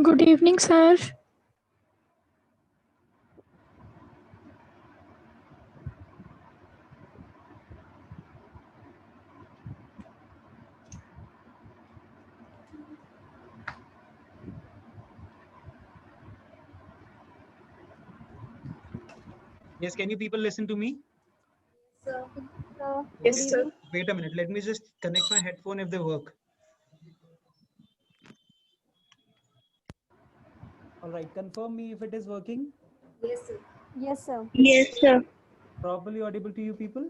Good evening, sir. Yes, can you people listen to me? Sir. Yes, sir. Wait a minute. Let me just connect my headphone if they work. All right. Confirm me if it is working. Yes, sir. Yes, sir. Yes, sir. Properly audible to you people?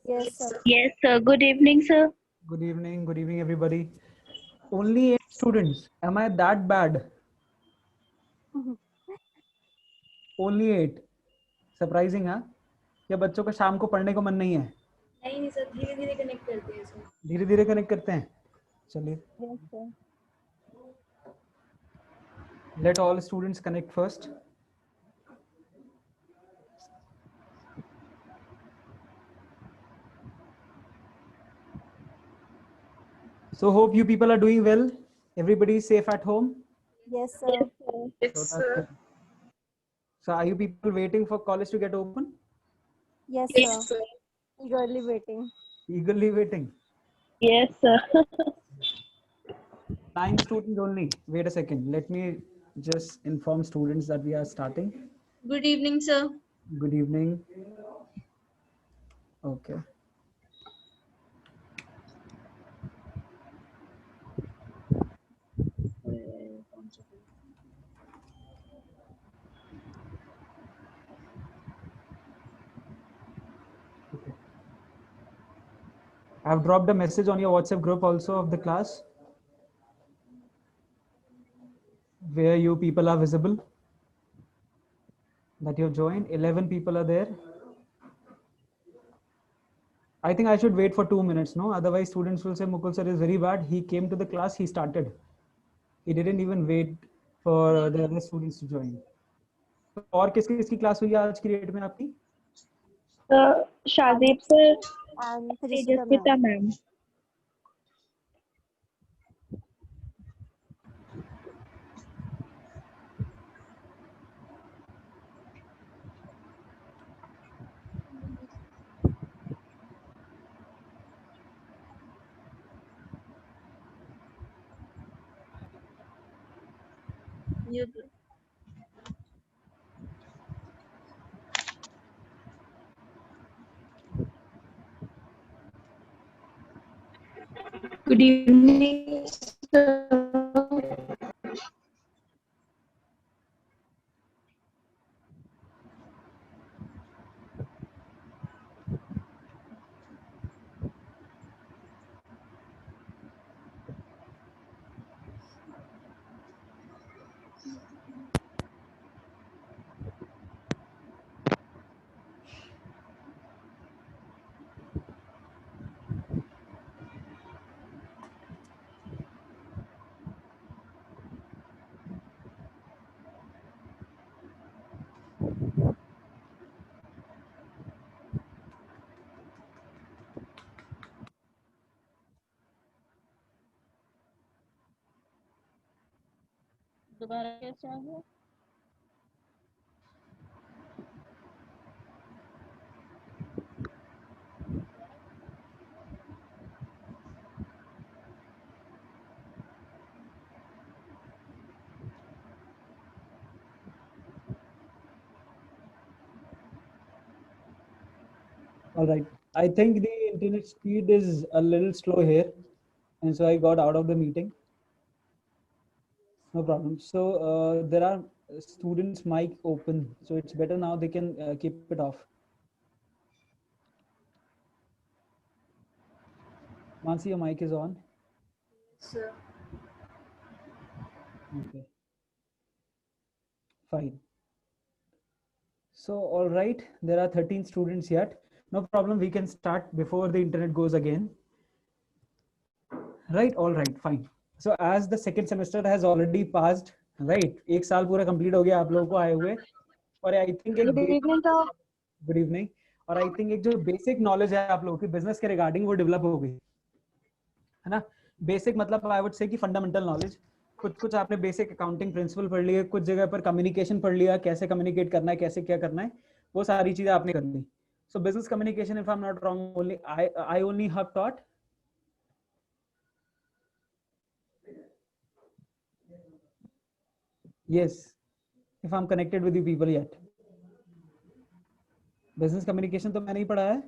Yes, sir. Yes, sir. Good evening, sir. Good evening. Good evening, everybody. Only 8 students. Am I that bad? Only 8. Surprising, हाँ? क्या बच्चों का शाम को पढ़ने को मन नहीं है? नहीं सर, धीरे धीरे कनेक्ट करते हैं सर. धीरे धीरे कनेक्ट करते हैं. चलिए. Yes, sir. Let all students connect first. So hope you people are doing well. Everybody is safe at home. Yes, sir. Yes, sir. So are you people waiting for college to get open? Yes, sir. Eagerly waiting. Eagerly waiting. Yes, sir. 9 students only. Wait a second. Let me just inform students that we are starting. Good evening, sir. Good evening. Okay. Okay. I have dropped a message on your WhatsApp group also of the class where you people are visible that you have joined. 11 people are there. I think I should wait for 2 minutes, no? Otherwise, students will say Mukul sir is very bad. He came to the class, he started. He didn't even wait for the other students to join. और किसकी class हुई है आज की date में आपकी? Shazib sir And Tejasvita ma'am. Good evening, sir. दोबारा कैसे आ गया? All right. I think the internet speed is a little slow here. And so I got out of the meeting. No problem. So there are students' mic open. So it's better now they can keep it off. Mansi, your mic is on. Sir. Okay. Fine. So, all right, there are 13 students yet. No problem, we can start before the internet goes again. Right, all right, fine. So, as the second semester has already passed, right, एक साल पूरा complete हो गया आप लोगों को आए हुए और I think एक good evening, sir. Good evening. और I think एक जो basic knowledge है आप लोगों की business के regarding वो develop हो गई है ना. Basic मतलब I would say कि fundamental knowledge कुछ कुछ आपने बेसिक अकाउंटिंग प्रिंसिपल पढ़ लिए, कुछ जगह पर कम्युनिकेशन पढ़ लिया, कैसे कम्युनिकेट करना है, कैसे क्या करना है, वो सारी चीजें आपने कर ली. So business communication, if I'm not wrong, only I only have taught. Yes, if I'm connected with you people yet. Business communication तो मैंने ही पढ़ा है.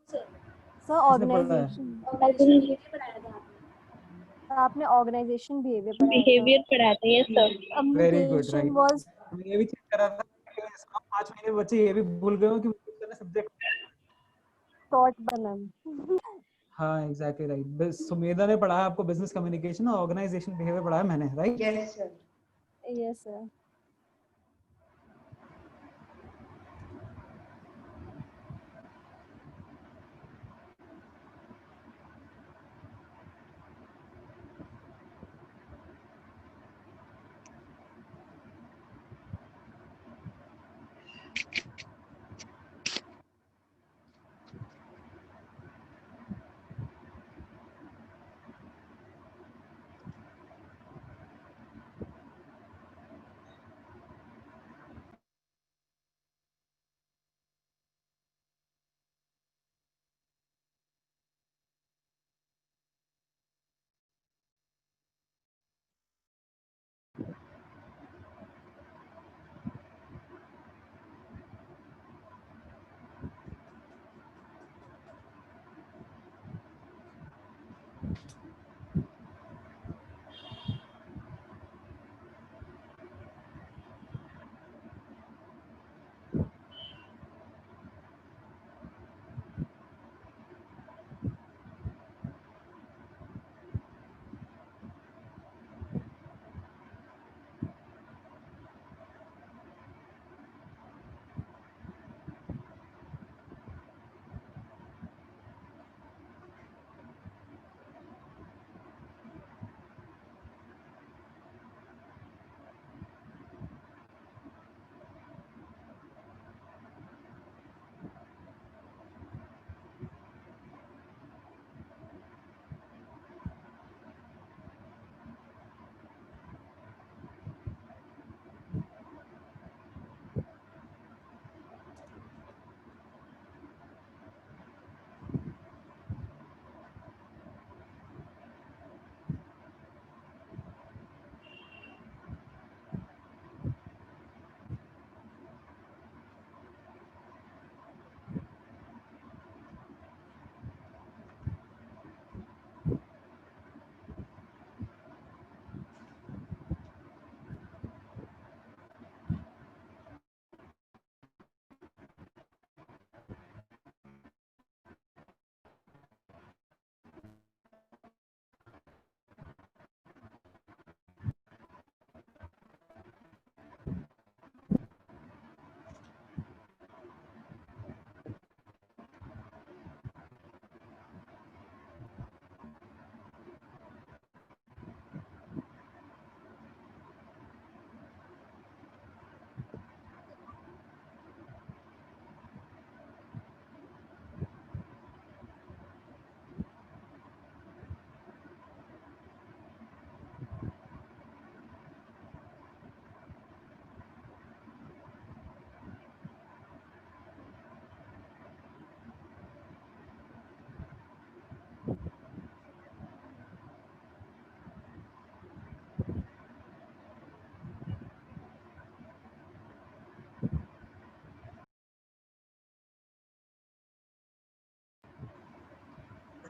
सर किसने पढ़ा है? ऑर्गेनाइजेशन पढ़ाया था आपने. आपने ऑर्गेनाइजेशन बिहेवियर पढ़ाया बिहेवियर पढ़ाते हैं sir. Very good, communication right. Was मैं ये भी चेक कर रहा था कि इसको 5 महीने में बच्चे ये भी भूल गए हो कि सब्जेक्ट. Taught by ma'am. हाँ, exactly right. सुमेधा ने पढ़ा है आपको बिजनेस कम्युनिकेशन और ऑर्गेनाइजेशन बिहेवियर पढ़ा है मैंने, right? Yes sir. Yes sir.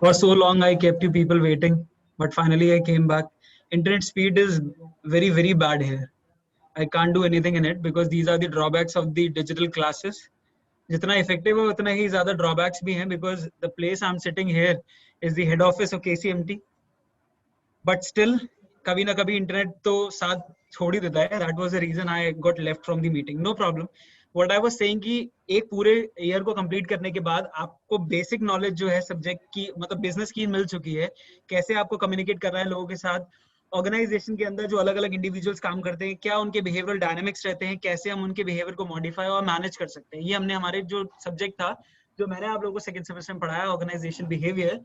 For so long, I kept you people waiting, but finally I came back. Internet speed is very, very bad here. I can't do anything in it because these are the drawbacks of the digital classes. जितना effective है उतना ही ज़्यादा drawbacks भी हैं because the place I'm sitting here is the head office of KCMT. But still, कभी ना कभी internet तो साथ छोड़ ही देता है. That was the reason I got left from the meeting. No problem. What I was saying कि एक पूरे ईयर को कंप्लीट करने के बाद आपको बेसिक नॉलेज जो है सब्जेक्ट की मतलब बिजनेस की मिल चुकी है, कैसे आपको कम्युनिकेट करना है लोगों के साथ, ऑर्गेनाइजेशन के अंदर जो अलग अलग इंडिविजुअल्स काम करते हैं क्या उनके बिहेवियरल डायनामिक्स रहते हैं, कैसे हम उनके बिहेवियर को मॉडिफाई और मैनेज कर सकते हैं. ये हमने हमारे जो सब्जेक्ट था जो मैंने आप लोगों को सेकंड सेमेस्टर में पढ़ाया ऑर्गेनाइजेशन बिहेवियर,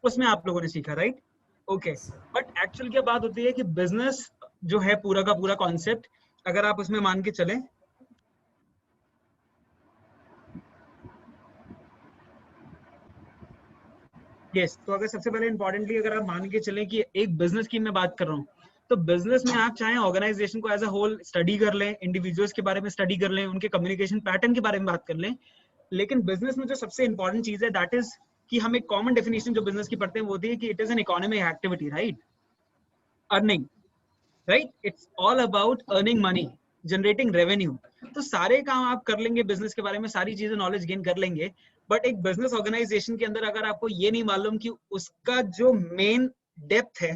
उसमें आप लोगों ने सीखा, राइट? ओके, बट एक्चुअल क्या बात होती है कि बिजनेस जो है पूरा का पूरा कॉन्सेप्ट, अगर आप उसमें मान के चलें, यस, तो अगर सबसे पहले इंपॉर्टेंटली अगर आप मान के चलें कि एक बिजनेस की मैं बात कर रहा हूँ, तो बिजनेस में आप चाहे ऑर्गेनाइजेशन को एज अ होल स्टडी कर लें, इंडिविजुअल्स के बारे में स्टडी कर लें, उनके कम्युनिकेशन पैटर्न के बारे में बात कर लें, लेकिन बिजनेस में जो सबसे इंपॉर्टेंट चीज है दैट इज कि हम एक कॉमन डेफिनेशन जो बिजनेस की पढ़ते हैं वो होती है कि it is an economic activity, right? Earning, right? It's all about earning money, generating revenue. तो सारे काम आप कर लेंगे बिजनेस के बारे में, सारी चीजें नॉलेज गेन कर लेंगे, बट एक बिजनेस ऑर्गेनाइजेशन के अंदर अगर आपको ये नहीं मालूम कि उसका जो मेन डेप्थ है,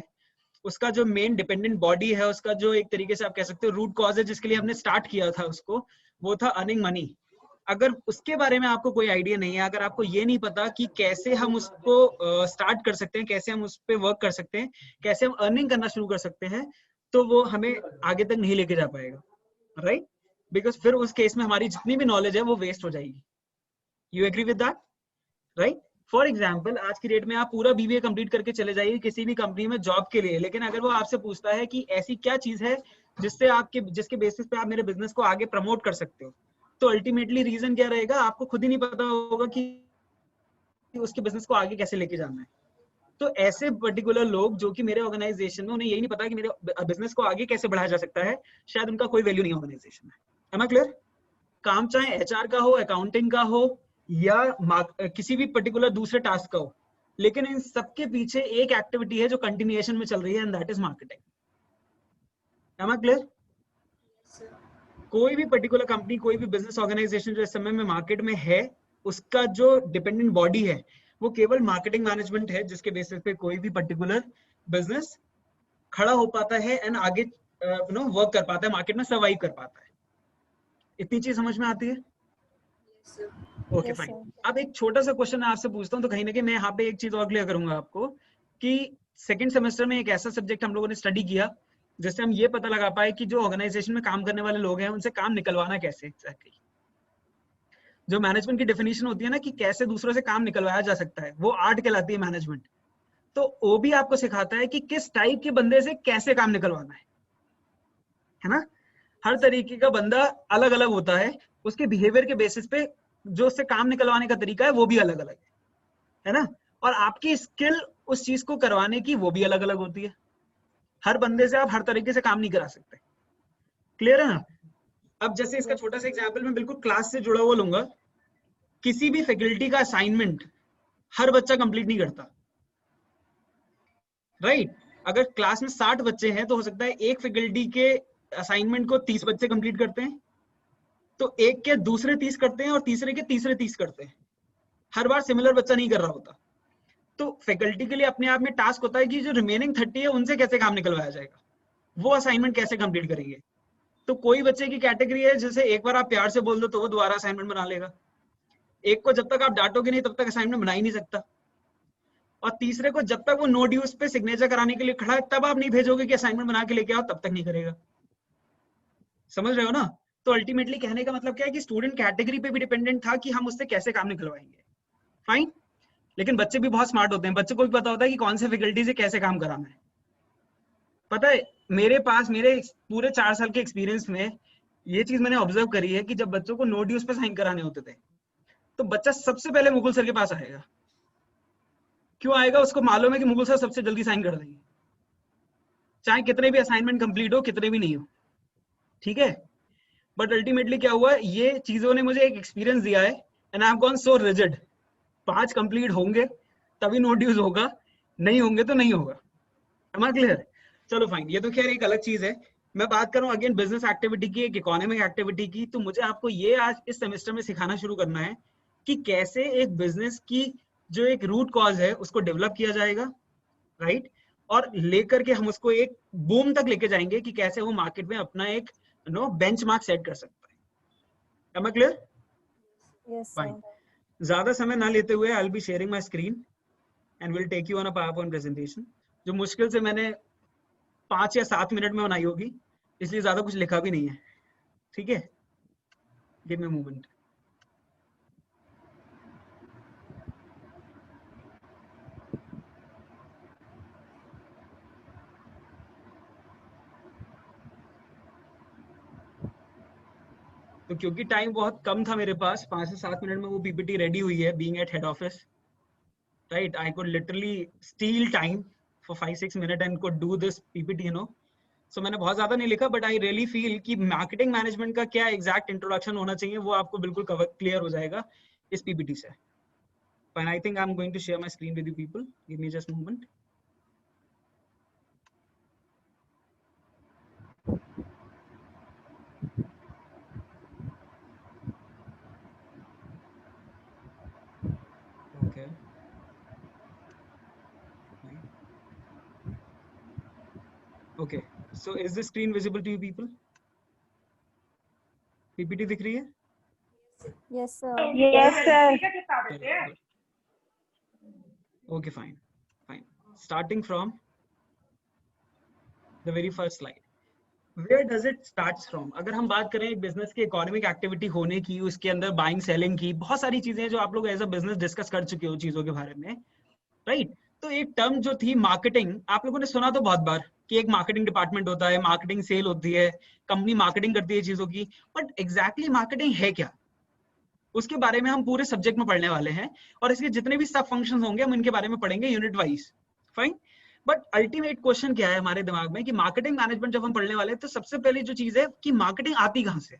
उसका जो मेन डिपेंडेंट बॉडी है, उसका जो एक तरीके से आप कह सकते हो रूट कॉज है जिसके लिए हमने स्टार्ट किया था उसको, वो था अर्निंग मनी। अगर उसके बारे में आपको कोई आइडिया नहीं है, अगर आपको ये नहीं पता कि कैसे हम उसको स्टार्ट कर सकते हैं, कैसे हम उस पर वर्क कर सकते हैं, कैसे हम अर्निंग करना शुरू कर सकते हैं, तो वो हमें आगे तक नहीं लेके जा पाएगा, राइट? बिकॉज फिर उस केस में हमारी जितनी भी नॉलेज है वो वेस्ट हो जाएगी। You agree with that, right? For example आज की डेट में आप पूरा बीबीए कंप्लीट करके चले जाइए किसी भी कंपनी में जॉब के लिए, लेकिन अगर वो आपसे पूछता है कि ऐसी क्या चीज है जिसके बेसिस पे आप मेरे बिजनेस को आगे प्रमोट कर सकते हो, तो अल्टीमेटली रीजन क्या रहेगा? आपको खुद ही नहीं पता होगा कि उसके बिजनेस को आगे कैसे लेके जाना है। तो ऐसे पर्टिकुलर लोग जो कि मेरे ऑर्गेनाइजेशन में, उन्हें यही नहीं पता कि मेरे बिजनेस को आगे कैसे बढ़ाया जा सकता है, शायद उनका कोई वैल्यू नहीं ऑर्गेनाइजेशन में। Am I clear? काम चाहे एचआर का हो, अकाउंटिंग का हो, या किसी भी पर्टिकुलर दूसरे टास्क का हो, लेकिन इन सबके पीछे एक एक्टिविटी है जो कंटिन्यूएशन में चल रही है, and that is marketing. Am I clear? कोई भी पर्टिकुलर कंपनी, कोई भी बिजनेस ऑर्गेनाइजेशन जो इस समय में मार्केट में है, उसका जो डिपेंडेंट बॉडी है वो केवल मार्केटिंग मैनेजमेंट है, जिसके बेसिस पे कोई भी पर्टिकुलर बिजनेस खड़ा हो पाता है एंड आगे वर्क कर पाता है, मार्केट में सर्वाइव कर पाता है। इतनी चीज समझ में आती है? Okay, Yes, fine. sir. अब एक छोटा सा क्वेश्चन मैं आपसे पूछता हूँ, तो कहीं ना कहीं मैं यहाँ पे एक चीज और क्लियर करूंगा आपको कि सेकंड सेमेस्टर में एक ऐसा सब्जेक्ट हम लोगों ने स्टडी किया जिससे हम ये पता लगा पाए कि जो ऑर्गेनाइजेशन में काम करने वाले लोग हैं उनसे काम निकलवाना कैसे एग्जैक्टली। जो मैनेजमेंट की डेफिनेशन होती है ना कि कैसे दूसरों से काम निकलवाया जा सकता है, वो आर्ट कहलाती है मैनेजमेंट। तो वो भी आपको सिखाता है कि किस टाइप के बंदे से कैसे काम निकलवाना है ना? हर तरीके का बंदा अलग अलग होता है, उसके बिहेवियर के बेसिस पे जो उससे काम निकलवाने का तरीका है वो भी अलग अलग है ना? और आपकी स्किल उस चीज को करवाने की वो भी अलग अलग होती है। हर बंदे से आप हर तरीके से काम नहीं करा सकते। क्लियर है ना? अब जैसे इसका छोटा सा एग्जांपल मैं बिल्कुल क्लास से जुड़ा हुआ लूंगा। किसी भी फैकल्टी का असाइनमेंट हर बच्चा कंप्लीट नहीं करता, राइट? अगर क्लास में 60 बच्चे हैं तो हो सकता है एक फैकल्टी के असाइनमेंट को 30 बच्चे कंप्लीट करते हैं, तो एक के दूसरे 30 करते हैं और तीसरे के तीसरे 30 करते हैं। हर बार सिमिलर बच्चा नहीं कर रहा होता। तो फैकल्टी के लिए अपने आप में टास्क होता है कि जो रिमेनिंग 30 है उनसे कैसे काम निकलवाया जाएगा, वो असाइनमेंट कैसे कंप्लीट करेंगे। तो कोई बच्चे की कैटेगरी है जैसे एक बार आप प्यार से बोल दो तो वो दोबारा असाइनमेंट बना लेगा, एक को जब तक आप डांटोगे नहीं तब तक असाइनमेंट बना ही नहीं सकता, और तीसरे को जब तक वो नो ड्यूज पे सिग्नेचर कराने के लिए खड़ा है तब आप नहीं भेजोगे कि असाइनमेंट बना के लेके आओ, तब तक नहीं करेगा। समझ रहे हो ना? तो अल्टीमेटली कहने का मतलब क्या है कि स्टूडेंट कैटेगरी पे भी डिपेंडेंट था कि हम उससे कैसे काम निकलवाएंगे। फाइन। लेकिन बच्चे भी बहुत स्मार्ट होते हैं, बच्चे को भी पता होता है कि कौन से फैकल्टी से कैसे काम कराना है। पता है मेरे पूरे 4 साल के एक्सपीरियंस में ये चीज मैंने ऑब्जर्व करी है कि जब बच्चों को नो ड्यूज पे साइन कराने होते थे तो बच्चा सबसे पहले मुकुल सर के पास आएगा। क्यों आएगा? उसको मालूम है कि मुकुल सर सबसे जल्दी साइन कर देंगे, चाहे कितने भी असाइनमेंट कंप्लीट हो कितने भी नहीं हो, ठीक है? बट अल्टीमेटली क्या हुआ, ये चीजों ने मुझे एक एक्सपीरियंस दिया है and I have gone so rigid. 5 complete होंगे तभी नो ड्यूज होगा, नहीं होंगे तो नहीं होगा। Am I clear? चलो फाइन, ये तो खैर एक अलग चीज है। मैं बात करूं अगेन बिजनेस एक्टिविटी की, एक इकोनॉमिक एक्टिविटी की, तो मुझे आपको ये आज इस सेमेस्टर में सिखाना शुरू करना है कि कैसे एक बिजनेस की जो एक रूट कॉज है उसको डेवलप किया जाएगा, राइट? और लेकर के हम उसको एक बूम तक लेके जाएंगे कि कैसे वो मार्केट में अपना एक बेंचमार्क सेट कर सकता है। Am I clear? Yes, fine. sir. ज्यादा समय ना लेते हुए I will be sharing my screen and will take you on a PowerPoint presentation, जो मुश्किल से मैंने 5 या 7 मिनट में बनाई होगी, इसलिए ज्यादा कुछ लिखा भी नहीं है, ठीक है? Give me a moment. तो क्योंकि टाइम बहुत कम था मेरे पास, 5 से 7 मिनट में वो पीपीटी रेडी हुई है, being at head office, right, I could literally steal time for 5-6 minute and could do this PPT, you know. So मैंने बहुत ज्यादा नहीं लिखा, बट आई रियली फील कि मार्केटिंग मैनेजमेंट का क्या एग्जैक्ट इंट्रोडक्शन होना चाहिए वो आपको बिल्कुल क्लियर हो जाएगा इस पीपीटी से. Fine, I think I'm going to share my screen with you people. Give me just a moment. Okay. Fine. Okay. So is the screen visible to you people? PPT दिख रही है? Yes, sir. Yes, sir. Very good. Okay, fine. Fine. Starting from the very first slide. Where does it starts from? अगर हम बात करें एक business की economic activity होने की, उसके अंदर बाइंग सेलिंग की, बहुत सारी चीजें हैं जो आप लोग एज अ बिजनेस डिस्कस कर चुके हो चीजों के बारे में, राइट? तो एक टर्म जो थी मार्केटिंग, आप लोगों ने सुना तो बहुत बार कि एक मार्केटिंग डिपार्टमेंट होता है, मार्केटिंग सेल होती है, कंपनी मार्केटिंग करती है चीजों की, बट एग्जैक्टली मार्केटिंग है क्या, उसके बारे में हम पूरे सब्जेक्ट में पढ़ने वाले हैं, और इसके जितने भी सब फंक्शंस होंगे हम इनके बारे में पढ़ेंगे unit wise. Fine. But ultimate question क्या है हमारे दिमाग में कि मार्केटिंग मैनेजमेंट जब हम पढ़ने वाले हैं तो सबसे पहले जो चीज है कि मार्केटिंग आती कहां से,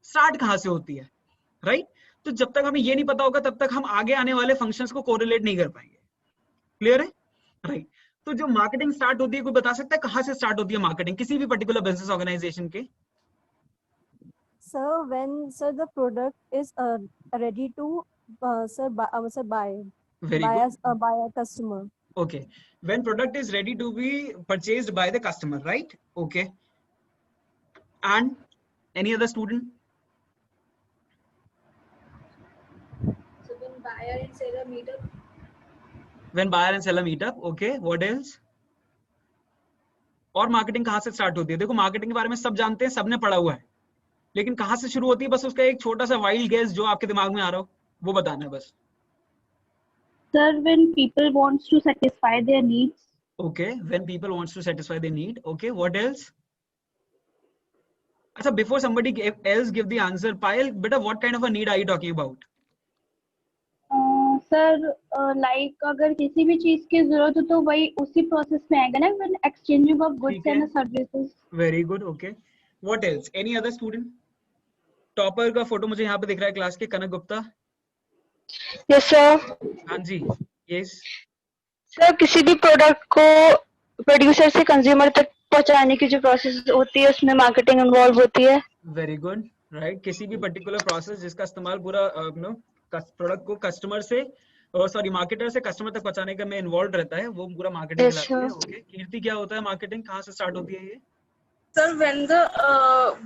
स्टार्ट कहां से होती है, राइट? तो जब तक हमें ये नहीं पता होगा तब तक हम आगे आने वाले फंक्शंस को कोरिलेट नहीं कर पाएंगे. क्लियर है? राइट. तो जो मार्केटिंग स्टार्ट होती है, कोई बता सकता है कहां से स्टार्ट होती है मार्केटिंग किसी भी पर्टिकुलर बिजनेस ऑर्गेनाइजेशन के? Sir, when the product is ready to buy Very by good. by a customer. Okay. When product is ready to be purchased by the customer, right? Okay. And any other student? So when buyer and seller meet up. When buyer and seller meet up. Okay. What else? और marketing कहां से start होती है? देखो marketing के बारे में सब जानते हैं, सबने पढ़ा हुआ है, लेकिन कहां से शुरू होती है बस उसका एक छोटा सा वाइल्ड गेस जो आपके दिमाग में आ रहा हो वो बताना है बस. Sir, when people wants to satisfy their needs. Okay. When people wants to satisfy their need. Okay. What else? अच्छा, before somebody else give the answer, Payal, beta, what kind of a need are you talking about? Sir, like अगर किसी भी चीज की जरूरत हो तो वही उसी प्रोसेस में आएगा ना, when exchanging of goods and services. Very good. Okay. What else? Any other student? Topper का फोटो मुझे यहाँ पे दिख रहा है क्लास के, कनक गुप्ता. Yes sir. हाँ जी. यस सर, किसी भी प्रोडक्ट को प्रोड्यूसर से कंज्यूमर तक पहुंचाने की जो प्रोसेस होती है उसमें मार्केटिंग इन्वॉल्व होती है. Very good. राइट. किसी भी पर्टिकुलर प्रोसेस जिसका इस्तेमाल पूरा प्रोडक्ट को कस्टमर से सॉरी मार्केटर से कस्टमर तक पहुंचाने का में इन्वॉल्व रहता है, वो पूरा मार्केटिंग Yes, कहलाती है. sir. ओके. कीर्ति, क्या होता है मार्केटिंग, कहाँ से स्टार्ट होती है ये? Sir, when the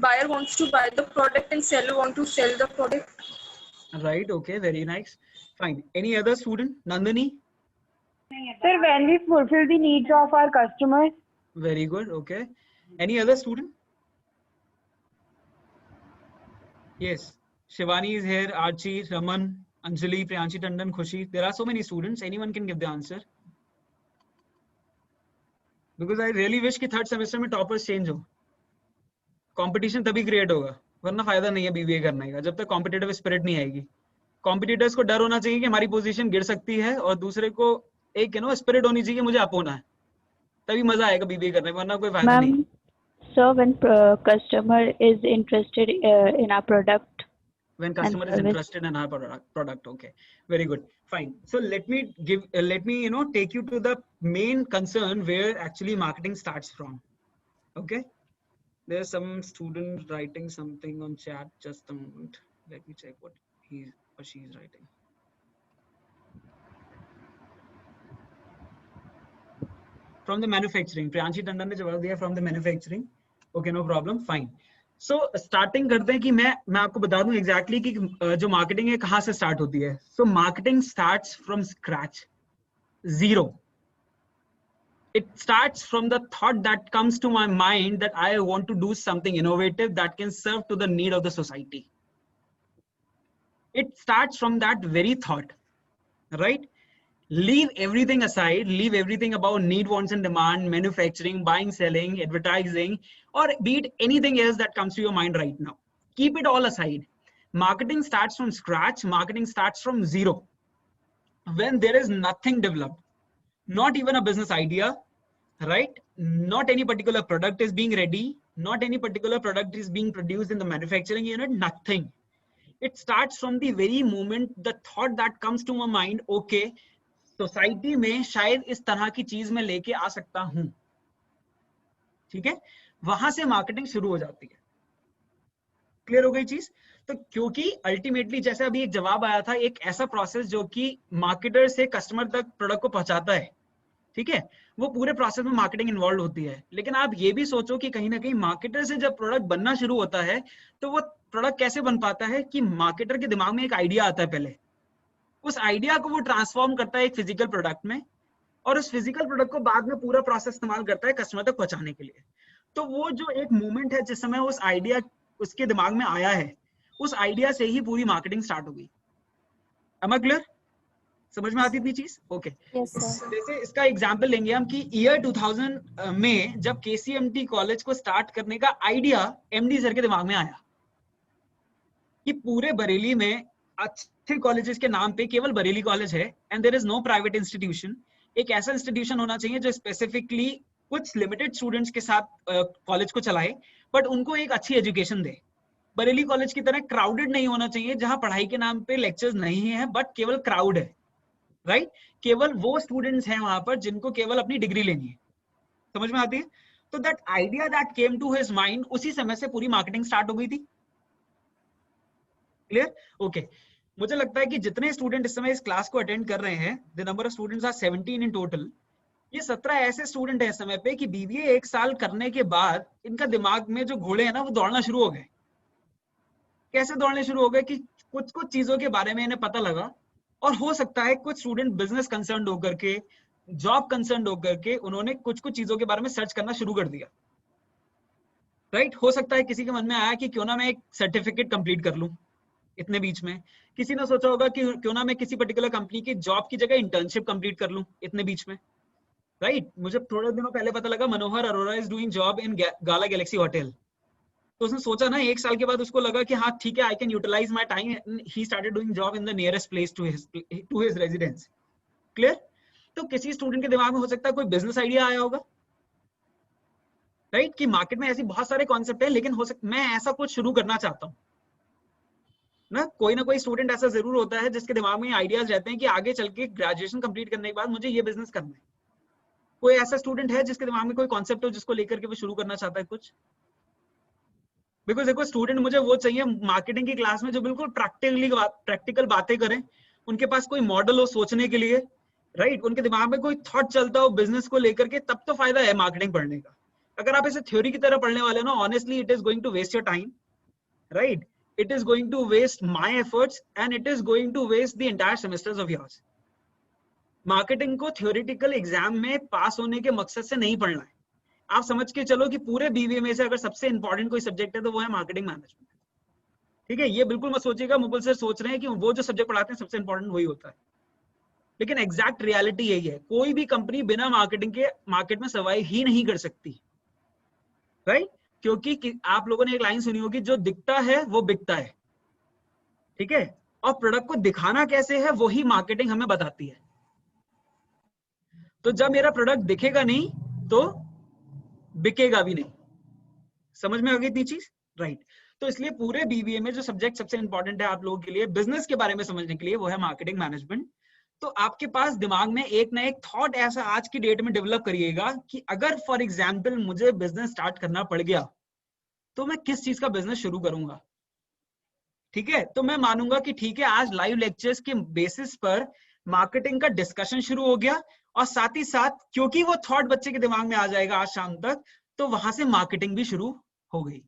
buyer wants to buy the product and seller want to sell the product. Right. Okay. Very nice. Fine. Any other student? Nandini? Sir, when we fulfill the needs of our customers. Very good. Okay. Any other student? Yes. Shivani is here. Archie, Raman, Anjali, Priyanshi Tandon, Khushi. There are so many students. Anyone can give the answer. Because I really wish कि third semester में toppers change हो. Competition तभी create होगा, वरना फायदा नहीं है BBA करने का जब तक कॉम्पिटिटिव स्पिरिट नहीं आएगी. कॉम्पिटिटर्स को डर होना चाहिए कि हमारी पोजीशन गिर सकती है, और दूसरे को एक स्पिरिट होनी चाहिए कि मुझे अप होना है, तभी मजा आएगा बीबीए करने में, वरना कोई फायदा नहीं. Ma'am, so when customer is interested in our product. When customer is interested in our product. Okay. Very good. Fine. So let me take you to the main concern where actually marketing starts from. Okay. There's some student writing something on chat. Just a moment. Let me check what he or she is writing. From the manufacturing. Priyanshi Tandon ने जवाब दिया from the manufacturing. Okay, no problem. Fine. So starting करते हैं कि मैं आपको बता दूं exactly कि जो marketing है कहाँ से start होती है. So marketing starts from scratch, zero. It starts from the thought that comes to my mind that I want to do something innovative that can serve to the need of the society. It starts from that very thought, right? Leave everything aside, leave everything about need, wants and demand, manufacturing, buying, selling, advertising, or be it anything else that comes to your mind right now. Keep it all aside. Marketing starts from scratch. Marketing starts from zero. When there is nothing developed, not even a business idea, right? Not any particular product is being ready. Not any particular product is being produced in the manufacturing unit. Nothing. It starts from the very moment the thought that comes to my mind, okay, society में शायद इस तरह की चीज मैं लेके आ सकता हूं, ठीक है, वहां से मार्केटिंग शुरू हो जाती है। क्लियर हो गई चीज? तो क्योंकि अल्टीमेटली जैसे अभी एक जवाब आया था, एक ऐसा प्रोसेस जो कि मार्केटर से कस्टमर तक प्रोडक्ट को पहुंचाता है, ठीक है, वो पूरे प्रोसेस में मार्केटिंग इन्वॉल्व होती है। लेकिन आप ये भी सोचो कि कहीं ना कहीं मार्केटर से जब प्रोडक्ट बनना शुरू होता है तो वो प्रोडक्ट कैसे बन पाता है कि मार्केटर के दिमाग में एक आइडिया आता है, पहले उस आइडिया को वो ट्रांसफॉर्म करता है एक फिजिकल प्रोडक्ट में, और उस फिजिकल प्रोडक्ट को बाद में पूरा प्रोसेस इस्तेमाल करता है कस्टमर तक पहुंचाने के लिए। तो वो जो एक मोमेंट है जिस समय उस आइडिया उसके दिमाग में आया है, उस आइडिया से ही पूरी मार्केटिंग स्टार्ट होगी। Am I clear? समझ में आती इतनी चीज? ओके। Yes, sir. जैसे इसका एग्जांपल लेंगे हम कि ईयर 2000 में जब KCMT कॉलेज को स्टार्ट करने का आइडिया MD सर के दिमाग में आया कि पूरे बरेली में अच्छे कॉलेजेस के नाम पे केवल बरेली कॉलेज है and there is no private institution. एक ऐसा इंस्टीट्यूशन होना चाहिए जो स्पेसिफिकली कुछ लिमिटेड स्टूडेंट्स के साथ कॉलेज को चलाए, बट उनको एक अच्छी एजुकेशन दे। बरेली कॉलेज की तरह क्राउडेड नहीं होना चाहिए जहां पढ़ाई के नाम पे लेक्चर्स नहीं है बट केवल क्राउड है, राइट? केवल वो स्टूडेंट्स हैं वहां पर जिनको केवल अपनी डिग्री लेनी है। समझ में आती है? तो that idea that came to his mind, उसी समय से पूरी मार्केटिंग स्टार्ट हो गई थी। क्लियर? ओके। मुझे लगता है कि जितने स्टूडेंट इस समय इस क्लास को अटेंड कर रहे हैं, the number of students are 17 in total. ये 17 ऐसे स्टूडेंट हैं इस समय पे कि BBA 1 साल करने के बाद इनका दिमाग में जो घोड़े हैं ना वो दौड़ना शुरू हो गए। कैसे दौड़ने शुरू हो गए कि कुछ कुछ चीजों के बारे में इन्हें पता लगा, और हो सकता है कुछ स्टूडेंट बिजनेस कंसर्न होकर के, जॉब कंसर्न होकर के उन्होंने कुछ कुछ चीजों के बारे में सर्च करना शुरू कर दिया, राइट? हो सकता है किसी के मन में आया कि क्यों ना मैं एक सर्टिफिकेट कंप्लीट कर लूं इतने बीच में। किसी ने सोचा होगा कि क्यों ना मैं किसी पर्टिकुलर कंपनी की जॉब की जगह इंटर्नशिप कंप्लीट कर लूं इतने बीच में, राइट? मुझे थोड़े दिनों पहले पता लगा Manohar Arora is doing job in Gala Galaxy hotel. तो उसने सोचा ना, 1 साल के बाद उसको लगा कि हाँ ठीक है, I can utilize my time. He started doing job in the nearest place to his residence. Clear? तो किसी स्टूडेंट के दिमाग में हो सकता है कोई बिजनेस आइडिया आया होगा, राइट? कि मार्केट में ऐसी बहुत सारे कॉन्सेप्ट है, लेकिन हो सकता मैं ऐसा कुछ शुरू करना चाहता हूँ ना कोई स्टूडेंट ऐसा जरूर होता है जिसके दिमाग में आइडियाज रहते हैं कि आगे चल के ग्रेजुएशन कंप्लीट करने के बाद मुझे ये बिजनेस करना है। कोई ऐसा स्टूडेंट है जिसके दिमाग में कोई कॉन्सेप्ट हो जिसको लेकर के वो शुरू करना चाहता है कुछ? बिकॉज देखो, स्टूडेंट मुझे वो चाहिए मार्केटिंग की क्लास में जो बिल्कुल प्रैक्टिकल बातें करें, उनके पास कोई मॉडल हो सोचने के लिए, राइट? उनके दिमाग में कोई थॉट चलता हो बिजनेस को लेकर के, तब तो फायदा है मार्केटिंग पढ़ने का। अगर आप इसे थ्योरी की तरह पढ़ने वाले हो ना, honestly it is going to waste your time, right? It is going to waste my efforts and it is going to waste the entire semesters of yours. Marketing को थ्योरेटिकल एग्जाम में पास होने के मकसद से नहीं पढ़ना है। आप समझ के चलो कि पूरे BBA में से अगर सबसे इंपॉर्टेंट कोई सब्जेक्ट है तो वो है मार्केटिंग मैनेजमेंट, ठीक है? ये बिल्कुल मत सोचिएगा मुकुल सर सोच रहे हैं कि वो जो सब्जेक्ट पढ़ाते हैं सबसे इंपॉर्टेंट वही होता है, लेकिन एग्जैक्ट रियलिटी यही है। कोई भी कंपनी बिना मार्केटिंग के मार्केट में सर्वाइव ही नहीं कर सकती, राइट? क्योंकि आप लोगों ने एक लाइन सुनी होगी, जो दिखता है वो बिकता है, ठीक है? और प्रोडक्ट को दिखाना कैसे है वही मार्केटिंग हमें बताती है। तो जब मेरा प्रोडक्ट दिखेगा नहीं तो बिकेगा भी नहीं। समझ में आ गई इतनी चीज, राइट? तो इसलिए पूरे BBA में जो सब्जेक्ट सबसे इंपॉर्टेंट है आप लोगों के लिए बिजनेस के बारे में समझने के लिए, वो है मार्केटिंग मैनेजमेंट। तो आपके पास दिमाग में एक ना एक थॉट ऐसा आज की डेट में डेवलप करिएगा कि अगर फॉर एग्जाम्पल मुझे बिजनेस स्टार्ट करना पड़ गया तो मैं किस चीज का बिजनेस शुरू करूंगा, ठीक है? तो मैं मानूंगा कि ठीक है, आज लाइव लेक्चर्स के बेसिस पर मार्केटिंग का डिस्कशन शुरू हो गया, और साथ ही साथ क्योंकि वो थॉट बच्चे के दिमाग में आ जाएगा आज शाम तक, तो वहां से मार्केटिंग भी शुरू हो गई।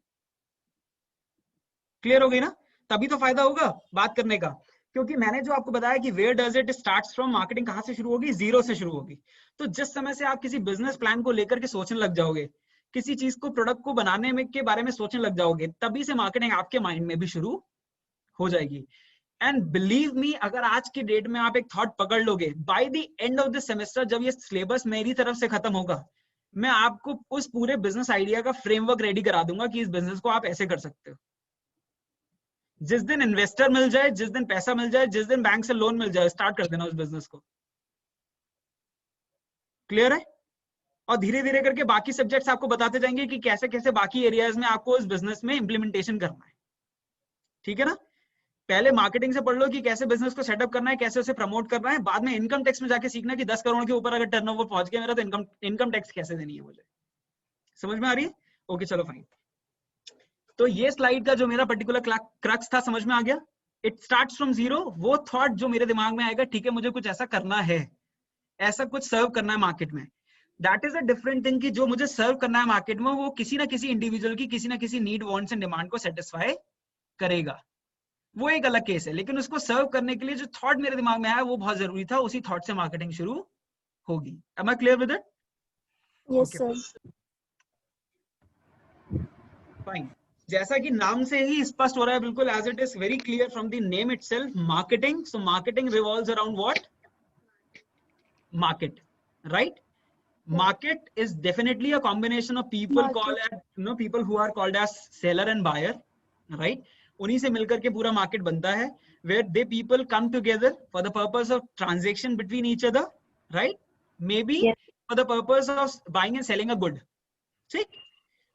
क्लियर हो गई ना? तभी तो फायदा होगा बात करने का, क्योंकि मैंने जो आपको बताया कि where does it starts from, marketing कहां से शुरू होगी? जीरो से शुरू होगी। तो जिस समय से आप किसी बिजनेस प्लान को लेकर के सोचने लग जाओगे, किसी चीज को प्रोडक्ट को बनाने में के बारे में सोचने लग जाओगे, तभी से मार्केटिंग आपके माइंड में भी शुरू हो जाएगी। एंड बिलीव मी, अगर आज की डेट में आप एक थॉट पकड़ लोगे, by the end of the semester जब ये सिलेबस मेरी तरफ से खत्म होगा, मैं आपको उस पूरे बिजनेस आइडिया का फ्रेमवर्क रेडी करा दूंगा कि इस बिजनेस को आप ऐसे कर सकते हो। जिस दिन इन्वेस्टर मिल जाए, जिस दिन पैसा मिल जाए, जिस दिन बैंक से लोन मिल जाए, स्टार्ट कर देना उस बिजनेस को। क्लियर है? और धीरे धीरे करके बाकी सब्जेक्ट्स आपको बताते जाएंगे कि कैसे कैसे बाकी एरियाज में आपको इस बिजनेस में इंप्लीमेंटेशन करना है। ठीक है ना? पहले मार्केटिंग से पढ़ लो कि कैसे बिजनेस को सेटअप करना है, कैसे उसे प्रमोट करना है। बाद में इनकम टैक्स में जाके सीखना कि 10 करोड़ के ऊपर अगर टर्नओवर पहुंच गया मेरा, तो इनकम टैक्स कैसे देनी है मुझे। समझ में आ रही है? ओके, चलो फाइन। तो ये स्लाइड का जो मेरा पर्टिकुलर क्रक्स था, समझ में आ गया? It starts from zero. वो थॉट जो मेरे दिमाग में आएगा, ठीक है मुझे कुछ ऐसा करना है, ऐसा कुछ सर्व करना है मार्केट में, that is a different thing कि जो मुझे सर्व करना है मार्केट में वो किसी ना किसी इंडिविजुअल की किसी ना किसी नीड, वांट्स एंड डिमांड को सेटिस्फाई करेगा। वो एक अलग केस है, लेकिन उसको सर्व करने के लिए जो थॉट मेरे दिमाग में आया वो बहुत जरूरी था। उसी थॉट से मार्केटिंग शुरू होगी। Am I clear with it? Yes, sir. Fine. जैसा कि नाम से ही स्पष्ट हो रहा है बिल्कुल, as it is very clear from the name itself, marketing. So marketing revolves around what? Market, right? Market is definitely a combination of people people who are called as seller and buyer, right? उन्हीं से मिलकर के पूरा market बनता है, where they people come together for the purpose of transaction between each other, right? Maybe for the purpose of buying and selling a good. ठीक?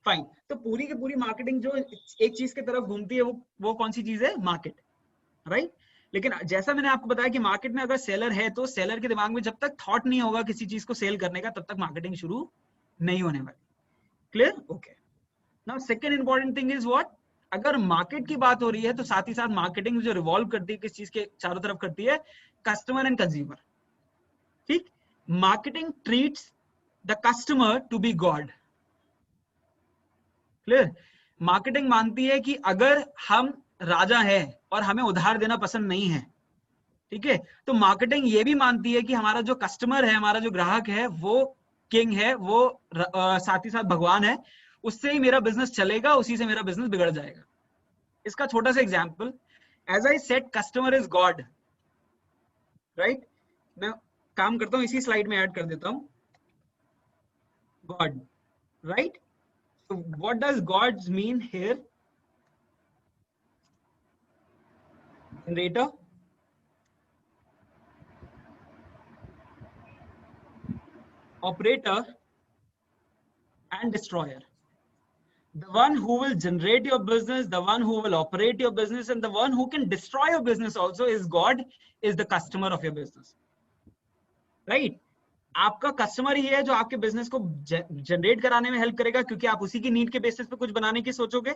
Fine. तो पूरी की पूरी मार्केटिंग जो एक चीज की तरफ घूमती है वो कौन सी चीज है? Market, right? लेकिन जैसा मैंने आपको बताया कि मार्केट में अगर सेलर है तो सेलर के दिमाग में जब तक थॉट नहीं होगा किसी चीज को सेल करने का, तब तक मार्केटिंग शुरू नहीं होने वाली। Clear? Okay. Now second important thing is what? अगर मार्केट की बात हो रही है तो साथ ही साथ मार्केटिंग जो रिवॉल्व करती है किस चीज के चारों तरफ करती है? Customer and consumer. ठीक? Marketing treats the customer to be God. Clear? Marketing मानती है कि अगर हम राजा है और हमें उधार देना पसंद नहीं है, ठीक है, तो मार्केटिंग ये भी मानती है कि हमारा जो कस्टमर है, हमारा जो ग्राहक है, वो किंग है, वो साथ ही साथ भगवान है, उससे ही मेरा बिजनेस चलेगा, उसी से मेरा बिजनेस बिगड़ जाएगा। इसका छोटा सा example, as I said customer is god, right? मैं काम करता हूं, इसी स्लाइड में ऐड कर देता हूं God, right? So what does God mean here? Generator, operator, and destroyer. The one who will generate your business, the one who will operate your business, and the one who can destroy your business also is God, is the customer of your business. Right? आपका customer ही है जो आपके business को generate कराने में help करेगा, क्योंकि आप उसी की नीड के बेसिस पे कुछ बनाने की सोचोगे।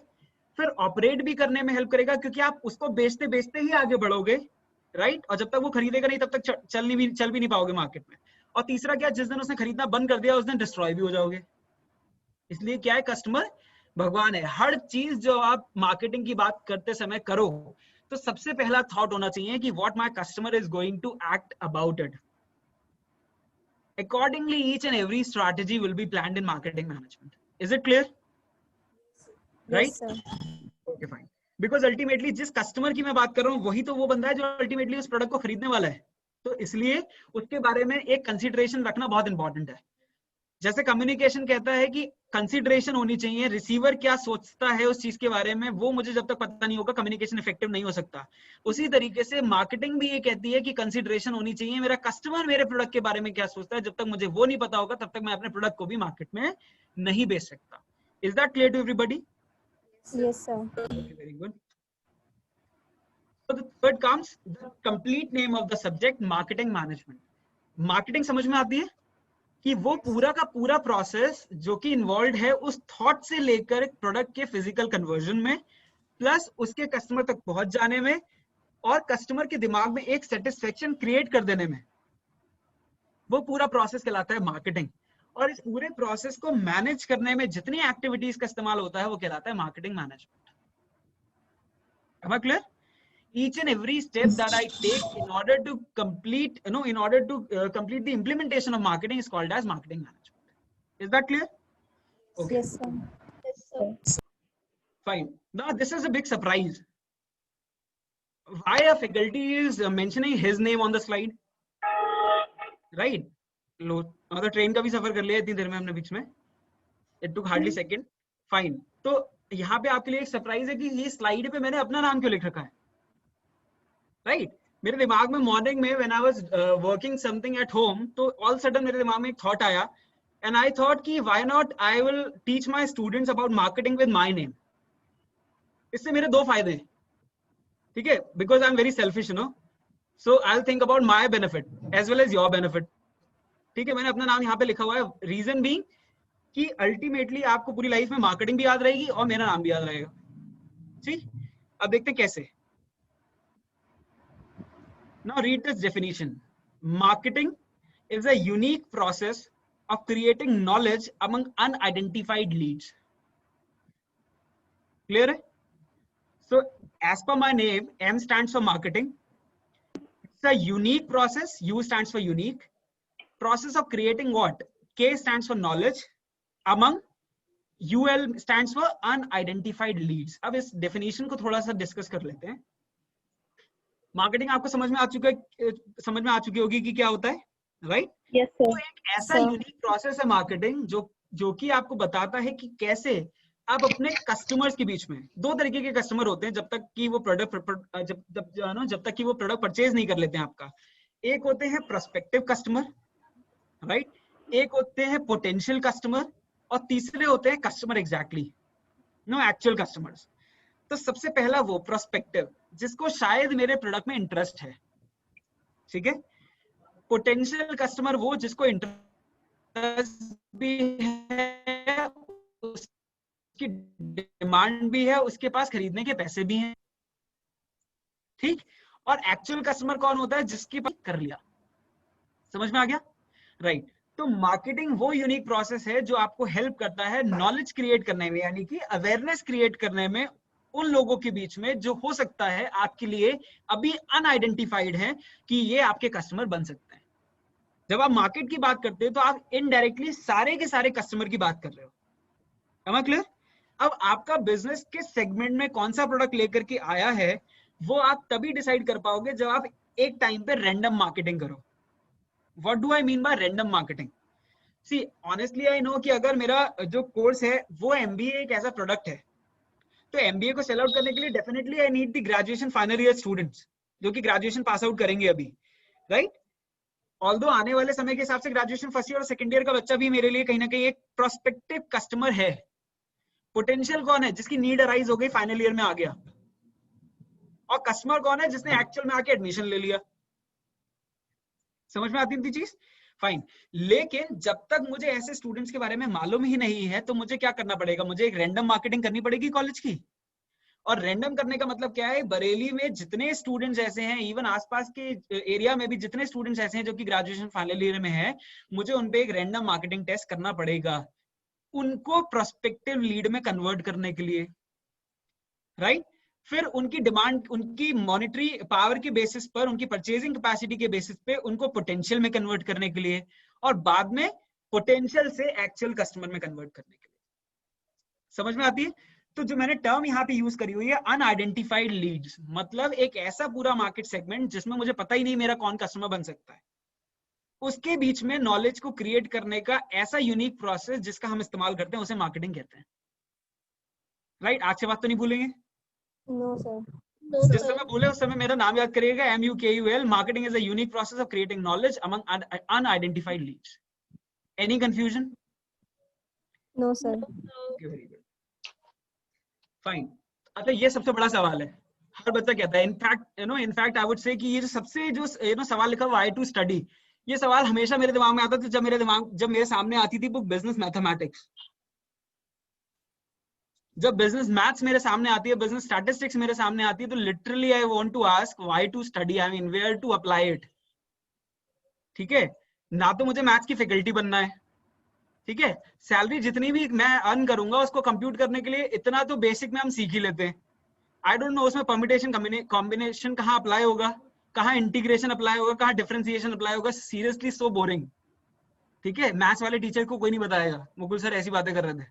फिर ऑपरेट भी करने में हेल्प करेगा, क्योंकि आप उसको बेचते बेचते ही आगे बढ़ोगे, राइट? और जब तक वो खरीदेगा नहीं तब तक चल भी नहीं पाओगे मार्केट में। और तीसरा क्या, जिस दिन उसने खरीदना बंद कर दिया उस दिन डिस्ट्रॉय भी हो जाओगे। इसलिए क्या है, कस्टमर भगवान है। हर चीज जो आप मार्केटिंग की बात करते समय करो तो सबसे पहला थॉट होना चाहिए कि what my customer is going to act about it. Accordingly, each and every strategy will be planned in marketing management. Is it clear? Right? Yes, sir. Okay, fine. Because ultimately, जिस customer की मैं बात कर रहा हूँ वही तो वो बंदा है जो ultimately उस प्रोडक्ट को खरीदने वाला है। तो इसलिए उसके बारे में एक कंसिडरेशन रखना बहुत इंपॉर्टेंट है। जैसे कम्युनिकेशन कहता है कि कंसिडरेशन होनी चाहिए, रिसीवर क्या सोचता है उस चीज के बारे में वो मुझे जब तक पता नहीं होगा कम्युनिकेशन इफेक्टिव नहीं हो सकता। उसी तरीके से मार्केटिंग भी ये कहती है कि कंसिडरेशन होनी चाहिए, मेरा कस्टमर मेरे प्रोडक्ट के बारे में क्या सोचता है, जब तक मुझे वो नहीं पता होगा तब तक मैं अपने प्रोडक्ट को भी मार्केट में नहीं बेच सकता। Is that clear to everybody? Yes, sir. Very good. So the third comes the complete name of the subject, marketing management. Marketing समझ में आती है कि वो पूरा का पूरा प्रोसेस जो कि इन्वॉल्व है उस थॉट से लेकर प्रोडक्ट के फिजिकल कन्वर्जन में, प्लस उसके कस्टमर तक पहुंच जाने में और कस्टमर के दिमाग में एक सेटिस्फेक्शन क्रिएट कर देने में, वो पूरा प्रोसेस कहलाता है मार्केटिंग। और इस पूरे प्रोसेस को मैनेज करने में जितनी एक्टिविटीज का इस्तेमाल होता है वो कहलाता है marketing management. Am I clear? Each and every step that I take in order to complete, complete the implementation of marketing is called as marketing management. Is that clear? Okay. Yes, sir. Yes, sir. Fine. Now this is a big surprise. Why a faculty is mentioning his name on the slide? Right? Low, train का भी सफर कर लिया इतनी देर में हमने बीच में. It took hardly second. Fine. तो यहाँ पे आपके लिए एक सरप्राइज है कि ये स्लाइड पे मैंने अपना नाम क्यों लिख रखा है, राइट? मेरे दिमाग में मॉर्निंग में when I was working something at home, तो ऑल सडन मेरे दिमाग में एक थॉट आया, एंड आई थॉट कि why not I will teach my students about marketing with my name. इससे मेरे दो फायदे हैं, ठीक है, because I am very selfish, you know, so I will think about my benefit as well as your benefit, ठीक है। मैंने अपना नाम यहाँ पे लिखा हुआ है, रीजन बीइंग कि अल्टीमेटली आपको पूरी लाइफ में मार्केटिंग भी याद रहेगी और मेरा नाम भी याद रहेगा, ठीक। अब देखते हैं कैसे। Now read this definition. Marketing is a unique process of creating knowledge among unidentified leads. Clear? So as per my name, M stands for marketing. It's a unique process. U stands for unique. Process of creating what? K stands for knowledge among UL stands for unidentified leads. अब इस definition को थोड़ा सा discuss कर लेते हैं। Marketing आपको समझ में आ चुकी होगी कि क्या होता है, राइट? यस तो सर। एक ऐसा यूनिक प्रोसेस है मार्केटिंग जो कि आपको बताता है कि कैसे आप अपने कस्टमर्स के बीच में, दो तरीके के कस्टमर होते हैं जब तक कि वो प्रोडक्ट परचेज नहीं कर लेते हैं आपका। एक होते हैं प्रोस्पेक्टिव कस्टमर, राइट? एक होते हैं पोटेंशियल कस्टमर, और तीसरे होते हैं customer exactly, no actual customers. तो सबसे पहला वो प्रोस्पेक्टिव, जिसको शायद मेरे प्रोडक्ट में इंटरेस्ट है, ठीक है। पोटेंशियल कस्टमर वो जिसको इंटरेस्ट भी है, उसकी डिमांड भी है, उसके पास खरीदने के पैसे भी हैं, ठीक। और एक्चुअल कस्टमर कौन होता है? जिसके पास कर लिया। समझ में आ गया, राइट? तो मार्केटिंग वो यूनिक प्रोसेस है जो आपको हेल्प करता है नॉलेज क्रिएट करने में, यानी कि अवेयरनेस क्रिएट करने में उन लोगों के बीच में जो हो सकता है आपके लिए अभी अनआइडेंटिफाइड है कि ये आपके कस्टमर बन सकते हैं। जब आप मार्केट की बात करते हो तो आप इनडायरेक्टली सारे के सारे कस्टमर की बात कर रहे हो। Am I clear? अब आपका बिजनेस किस सेगमेंट में कौन सा प्रोडक्ट लेकर के आया है, वो आप तभी डिसाइड कर पाओगे जब आप एक टाइम पे रैंडम मार्केटिंग करो। What do I mean by random marketing? See, honestly I know कि अगर मेरा जो कोर्स है वो MBA एक ऐसा प्रोडक्ट है, तो MBA को सेल आउट करने के लिए definitely I need the graduation final year students जो कि ग्रेजुएशन पास आउट करेंगे अभी, राइट? ऑल्दो आने वाले समय के हिसाब से ग्रेजुएशन फर्स्ट ईयर और सेकंड ईयर का बच्चा भी मेरे लिए कहीं ना कहीं एक प्रोस्पेक्टिव कस्टमर है। पोटेंशियल कौन है? जिसकी नीड अराइज हो गई, फाइनल ईयर में आ गया। और कस्टमर कौन है? जिसने एक्चुअल में आके एडमिशन ले लिया। समझ में आती थी चीज? फाइन। लेकिन जब तक मुझे ऐसे स्टूडेंट्स के बारे में मालूम ही नहीं है तो मुझे क्या करना पड़ेगा? मुझे एक रैंडम मार्केटिंग करनी पड़ेगी कॉलेज की। और रैंडम करने का मतलब क्या है? बरेली में जितने स्टूडेंट्स ऐसे हैं, इवन आसपास के एरिया में भी जितने स्टूडेंट्स ऐसे हैं जो कि ग्रेजुएशन फाइनल ईयर में है, मुझे उनपे एक रैंडम मार्केटिंग टेस्ट करना पड़ेगा उनको प्रोस्पेक्टिव लीड में कन्वर्ट करने के लिए, राइट? फिर उनकी डिमांड, उनकी मॉनिटरी पावर के बेसिस पर, उनकी परचेजिंग कैपेसिटी के बेसिस पे उनको पोटेंशियल में कन्वर्ट करने के लिए, और बाद में पोटेंशियल से एक्चुअल कस्टमर में कन्वर्ट करने के लिए। समझ में आती है? तो जो मैंने टर्म यहाँ पे यूज करी हुई है अनआइडेंटिफाइड लीड्स, मतलब एक ऐसा पूरा मार्केट सेगमेंट जिसमें मुझे पता ही नहीं मेरा कौन कस्टमर बन सकता है, उसके बीच में नॉलेज को क्रिएट करने का ऐसा यूनिक प्रोसेस जिसका हम इस्तेमाल करते हैं, उसे मार्केटिंग कहते हैं, राइट? आज से बात तो नहीं भूलेंगे? No, sir. जिस समय बोले उस समय मेरा नाम याद करिएगा, MUKUL। Marketing is a unique process of creating knowledge among unidentified leads. Any confusion? No, sir. Very good, fine. अच्छा, ये सबसे बड़ा सवाल है, हर बच्चा कहता है। इनफैक्ट आई वुड से कि ये सबसे जो सवाल लिखा हुआ व्हाई टू स्टडी, ये सवाल हमेशा मेरे दिमाग में आता था जब मेरे सामने आती थी बुक बिजनेस मैथमेटिक्स। जब बिजनेस मैथ्स मेरे सामने आती है, बिजनेस स्टैटिस्टिक्स मेरे सामने आती है, तो literally I want to ask why to study, I mean where to apply it. ठीक है, ना तो मुझे मैथ्स की फैकल्टी बनना है, ठीक है, सैलरी जितनी भी मैं अर्न करूंगा उसको कंप्यूट करने के लिए इतना तो बेसिक में हम सीख ही लेते हैं। आई डोंट नो उसमें परम्यूटेशन कॉम्बिनेशन कहाँ अप्लाई होगा, कहाँ इंटीग्रेशन अप्लाई होगा, कहाँ डिफरेंशिएशन अप्लाई होगा। Seriously so boring. ठीक है, मैथ्स वाले टीचर को कोई नहीं बताएगा, मुकुल सर ऐसी बातें कर रहे थे।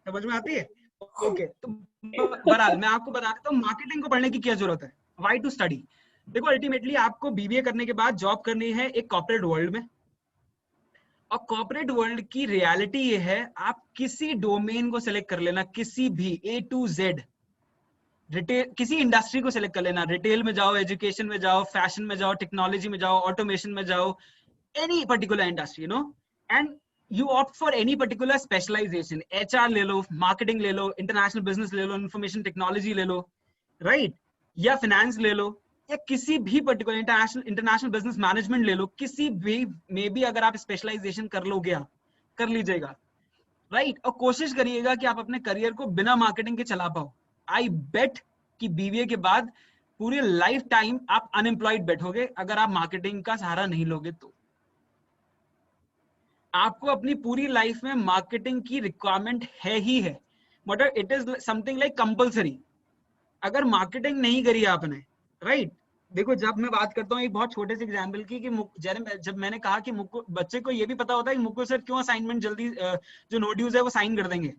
समझ में आती है? ओके, तो बहरहाल मैं आपको बता देता हूँ मार्केटिंग को पढ़ने की क्या जरूरत है, व्हाई टू स्टडी। देखो, अल्टीमेटली आपको बीबीए करने के बाद जॉब करनी है एक कॉर्पोरेट वर्ल्ड में, और कॉर्पोरेट वर्ल्ड की रियलिटी ये है, आप किसी डोमेन को सिलेक्ट कर लेना, किसी भी A to Z, रिटेल किसी इंडस्ट्री को सिलेक्ट कर लेना, रिटेल में जाओ, एजुकेशन में जाओ, फैशन में जाओ, टेक्नोलॉजी में जाओ, ऑटोमेशन में जाओ, any particular industry, you know, and you opt for any particular specialization, HR ले लो, मार्केटिंग ले लो, इंटरनेशनल बिजनेस ले लो, इंफॉर्मेशन टेक्नोलॉजी ले लो, राइट, या फाइनेंस ले लो, या किसी भी पर्टिकुलर इंटरनेशनल बिजनेस मैनेजमेंट ले लो, किसी भी में भी अगर आप स्पेशलाइजेशन कर लोगे, कर लीजिएगा, राइट, और कोशिश करिएगा कि आप अपने करियर को बिना मार्केटिंग के चला पाओ। आई बेट कि BBA के बाद पूरे लाइफ टाइम आप अनएम्प्लॉयड बैठोगे अगर आप मार्केटिंग का सहारा नहीं लोगे तो। आपको अपनी पूरी लाइफ में मार्केटिंग की रिक्वायरमेंट है ही है, मतलब it is something like compulsory. अगर मार्केटिंग नहीं करी आपने, राइट, देखो जब मैं बात करता हूँ एक बहुत छोटे से एग्जांपल की, कि जब मैंने कहा कि बच्चे को ये भी पता होता है कि मुकुल सर क्यों असाइनमेंट जल्दी जो नोड्यूज है वो साइन कर देंगे,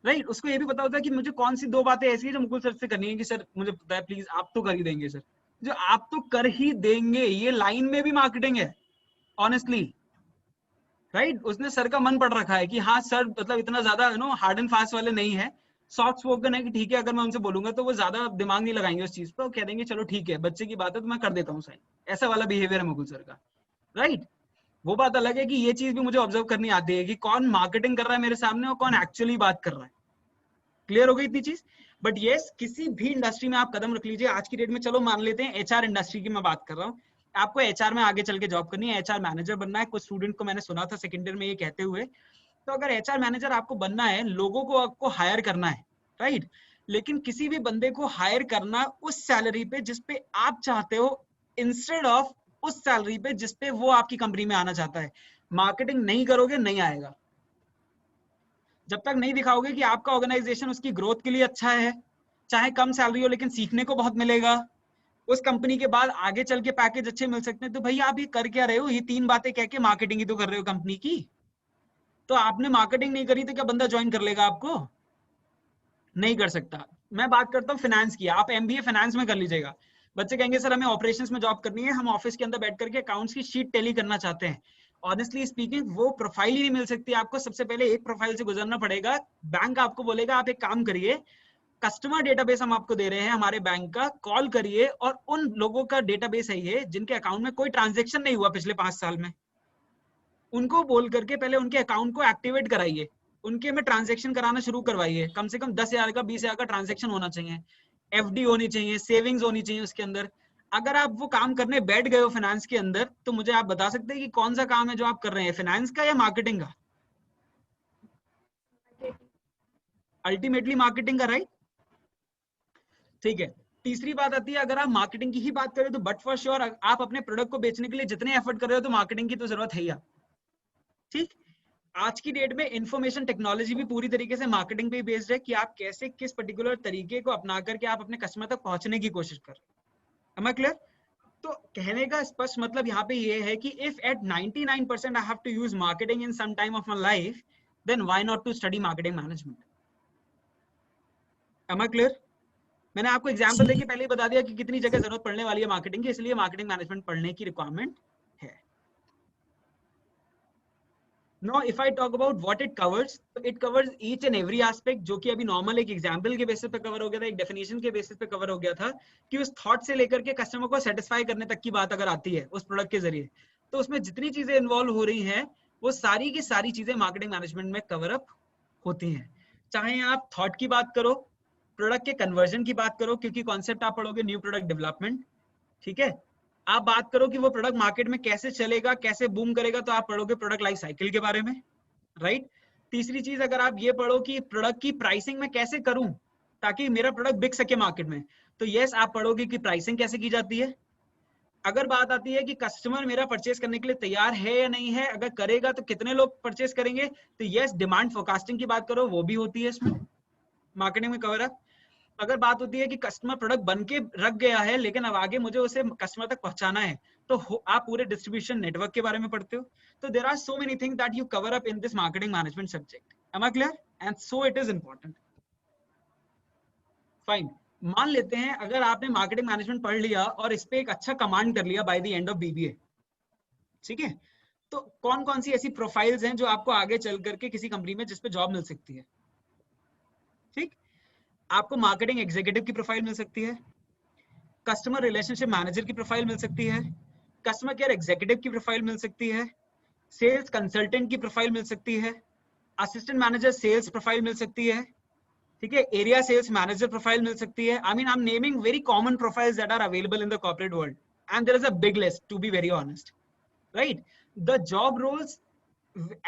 राइट, उसको ये भी पता होता है कि मुझे कौन सी 2 बातें ऐसी है जो मुकुल सर से करनी है कि सर मुझे पता है, प्लीज आप तो कर ही देंगे सर, जो आप तो कर ही देंगे, ये लाइन में भी मार्केटिंग है ऑनेस्टली, राइट। उसने सर का मन पड़ रखा है कि हाँ सर मतलब इतना ज्यादा हार्ड एंड फास्ट वाले नहीं है, सॉफ्ट स्पोकन है कि ठीक है अगर मैं उनसे बोलूंगा तो वो ज्यादा दिमाग नहीं लगाएंगे उस चीज पे, कह देंगे चलो ठीक है बच्चे की बात है तो मैं कर देता हूँ साइन, ऐसा वाला बिहेवियर है मुकुल सर का, राइट। वो बात अलग है कि ये चीज भी मुझे ऑब्जर्व करनी आती है कि कौन मार्केटिंग कर रहा है मेरे सामने और कौन एक्चुअली बात कर रहा है। क्लियर हो गई इतनी चीज। बट यस, किसी भी इंडस्ट्री में आप कदम रख लीजिए आज की डेट में, चलो मान लेते हैं HR इंडस्ट्री की मैं बात कर रहा हूँ, आपको HR में आगे चल के जॉब करनी है, HR मैनेजर बनना है। कुछ स्टूडेंट को मैंने सुना था सेकेंड ईयर में ये कहते हुए, तो अगर HR मैनेजर आपको बनना है, लोगों को आपको हायर करना है, राइट, लेकिन किसी भी बंदे को हायर करना उस सैलरी पे जिसपे आप चाहते हो, इंस्टेड ऑफ उस सैलरी पे जिसपे वो आपकी कंपनी में आना चाहता है। मार्केटिंग नहीं करोगे नहीं आएगा, जब तक नहीं दिखाओगे कि आपका ऑर्गेनाइजेशन उसकी ग्रोथ के लिए अच्छा है, चाहे कम सैलरी हो लेकिन सीखने को बहुत मिलेगा, उस कंपनी के बाद आगे चल के पैकेज अच्छे मिल सकते हैं, तो भैया आप ये कर क्या रहे हो? ये 3 बातें कह के मार्केटिंग ही तो कर रहे हो कंपनी की। तो आपने मार्केटिंग नहीं करी तो क्या बंदा ज्वाइन कर लेगा आपको? नहीं कर सकता। मैं बात करता हूँ फाइनेंस की, आप MBA फाइनेंस में कर लीजिएगा। बच्चे कहेंगे सर हमें ऑपरेशंस में जॉब करनी है, हम ऑफिस के अंदर बैठ करके अकाउंट्स की शीट टैली करना चाहते हैं। ऑनेस्टली स्पीकिंग वो प्रोफाइल ही नहीं मिल सकती आपको। सबसे पहले एक प्रोफाइल से गुजरना पड़ेगा। बैंक आपको बोलेगा आप एक काम करिए, कस्टमर डेटाबेस हम आपको दे रहे हैं हमारे बैंक का, कॉल करिए और उन लोगों का डेटाबेस है ये जिनके अकाउंट में कोई ट्रांजेक्शन नहीं हुआ पिछले 5 साल में, उनको बोल करके पहले उनके अकाउंट को एक्टिवेट कराइए, उनके में ट्रांजेक्शन कराना शुरू करवाइए। कम से कम 10,000 का 20,000 का ट्रांजेक्शन होना चाहिए, FD होनी चाहिए, सेविंग्स होनी चाहिए उसके अंदर। अगर आप वो काम करने बैठ गए हो फाइनेंस के अंदर, तो मुझे आप बता सकते हैं कि कौन सा काम है जो आप कर रहे हैं, फाइनेंस का या मार्केटिंग का? अल्टीमेटली मार्केटिंग का, राइट। ठीक है। तीसरी बात आती है, अगर आप मार्केटिंग की ही बात करें तो बट फॉर श्योर आप अपने प्रोडक्ट को बेचने के लिए जितने एफर्ट कर रहे हो तो मार्केटिंग की तो जरूरत है ही। ठीक, आज की डेट में इंफॉर्मेशन टेक्नोलॉजी भी पूरी तरीके से मार्केटिंग पे बेस्ड है कि आप कैसे किस पर्टिकुलर तरीके को अपना करके आप अपने कस्टमर तक पहुंचने की कोशिश कर रहे हैं। Am I clear? तो कहने का स्पष्ट मतलब यहाँ पे ये है कि if at 99% I have to use marketing in some time of my life, then why not to study marketing management? Am I clear? मैंने आपको एग्जांपल देके पहले ही बता दिया कि कितनी जगह जरूरत पड़ने वाली है मार्केटिंग की, इसलिए मार्केटिंग मैनेजमेंट पढ़ने की रिक्वायरमेंट है। Now, if I talk about what it covers, it covers each and every aspect, जो कि अभी नॉर्मल एक एग्जांपल के बेसिस पे कवर हो गया था, एक डेफिनेशन के बेसिस पे कवर हो गया था कि उस थॉट से लेकर के कस्टमर को सेटिस्फाई करने तक की बात अगर आती है उस प्रोडक्ट के जरिए, तो उसमें जितनी चीजें इन्वॉल्व हो रही हैं वो सारी की सारी चीजें मार्केटिंग मैनेजमेंट में कवर अप होती हैं। चाहे आप थॉट की बात करो, प्रोडक्ट के कन्वर्जन की बात करो, क्योंकि कॉन्सेप्ट आप पढ़ोगे न्यू प्रोडक्ट डेवलपमेंट, ठीक है। आप बात करो कि वो प्रोडक्ट मार्केट में कैसे चलेगा, कैसे बूम करेगा, तो आप पढ़ोगे प्रोडक्ट लाइफ साइकिल के बारे में, राइट। तीसरी चीज अगर आप ये पढ़ो कि प्रोडक्ट की प्राइसिंग में कैसे करूं ताकि मेरा प्रोडक्ट बिक सके मार्केट में, तो यस आप पढ़ोगे कि प्राइसिंग कैसे की जाती है। अगर बात आती है कि कस्टमर मेरा परचेस करने के लिए तैयार है या नहीं है, अगर करेगा तो कितने लोग परचेस करेंगे, तो यस डिमांड फोरकास्टिंग की बात करो, वो भी होती है इसमें मार्केटिंग में कवर अप। अगर बात होती है कि कस्टमर प्रोडक्ट बन के रख गया है लेकिन अब आगे मुझे उसे कस्टमर तक पहुंचाना है, तो आप पूरे डिस्ट्रीब्यूशन नेटवर्क के बारे में पढ़ते हो। तो there are so many things that you cover up in this marketing management subject. Am I clear? And so it is important. Fine, मान लेते हैं अगर आपने मार्केटिंग मैनेजमेंट पढ़ लिया और इस पे एक अच्छा कमांड कर लिया by the end of BBA, ठीक है, तो कौन कौन सी ऐसी प्रोफाइल्स हैं जो आपको आगे चल करके किसी कंपनी में जिस पे जॉब मिल सकती है? ठीक, आपको मार्केटिंग एग्जीक्यूटिव की प्रोफाइल मिल सकती है, कस्टमर रिलेशनशिप मैनेजर की प्रोफाइल मिल सकती है, कस्टमर केयर एग्जीक्यूटिव की प्रोफाइल मिल सकती है, सेल्स कंसल्टेंट की प्रोफाइल मिल सकती है, असिस्टेंट मैनेजर सेल्स प्रोफाइल मिल सकती है, ठीक है, एरिया सेल्स मैनेजर प्रोफाइल मिल सकती है. I mean I am naming very common profiles that are available in the corporate world and there is a big list to be very honest, right? The job roles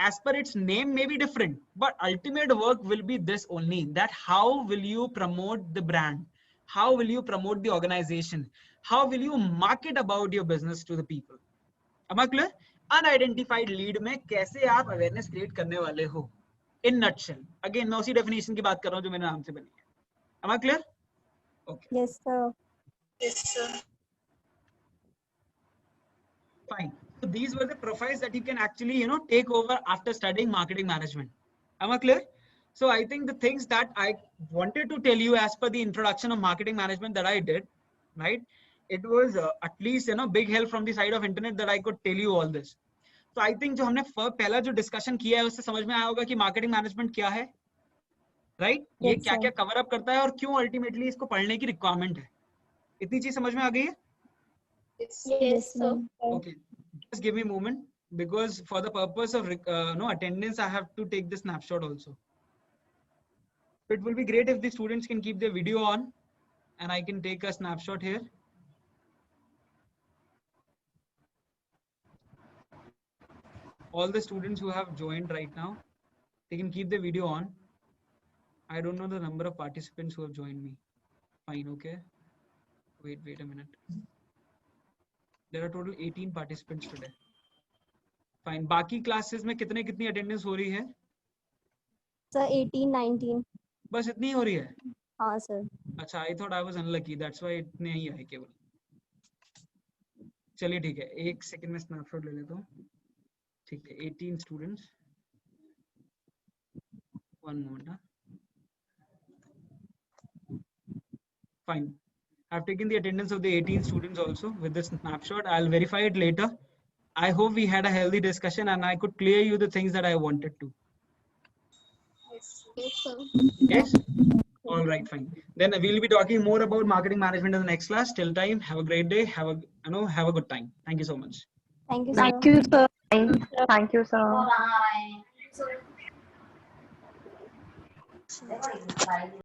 as per its name may be different, but ultimate work will be this only, that how will you promote the brand, how will you promote the organization, how will you market about your business to the people. Am I clear? Unidentified lead में कैसे आप awareness create करने वाले हो in nutshell. Again मैं उसी definition की बात कर रहा हूँ जो मेरे नाम से बनी है. Am I clear? Okay, Yes, sir. Yes, sir. fine. So these were the profiles that you can actually, you know, take over after studying marketing management. Am I clear? So I think the things that I wanted to tell you as per the introduction of marketing management that I did, right? It was at least, you know, big help from the side of internet that I could tell you all this. So I think जो हमने पहला जो discussion किया है उससे समझ में आया होगा कि marketing management क्या है, right? ये Yes, क्या sir. क्या cover up करता है और क्यों ultimately इसको पढ़ने की requirement है. इतनी चीज समझ में आ गई है? Yes, sir. sir. Okay, just give me a moment because for the purpose of no attendance, I have to take the snapshot also. It will be great if the students can keep their video on and I can take a snapshot here. All the students who have joined right now, they can keep the video on. I don't know the number of participants who have joined me. Fine, okay. Wait a minute. There are total 18 participants today. Fine. बाकी classes में कितनी attendance हो रही है? Sir, 18, 19. बस इतनी हो रही है? हाँ, sir. अच्छा, I thought I was unlucky. That's why इतने ही आए केवल. चलिए ठीक है, एक सेकंड में स्नैपशॉट ले लेता हूँ. ठीक है, 18 students. One moment. Fine. I've taken the attendance of the 18 students also with this snapshot. I'll verify it later. I hope we had a healthy discussion and I could clear you the things that I wanted to. Yes, sir. Yes? All right, fine. Then we'll be talking more about marketing management in the next class. Till time, have a great day. Have a good time. Thank you so much. Thank you, sir. Thank you, sir. Thank you, sir.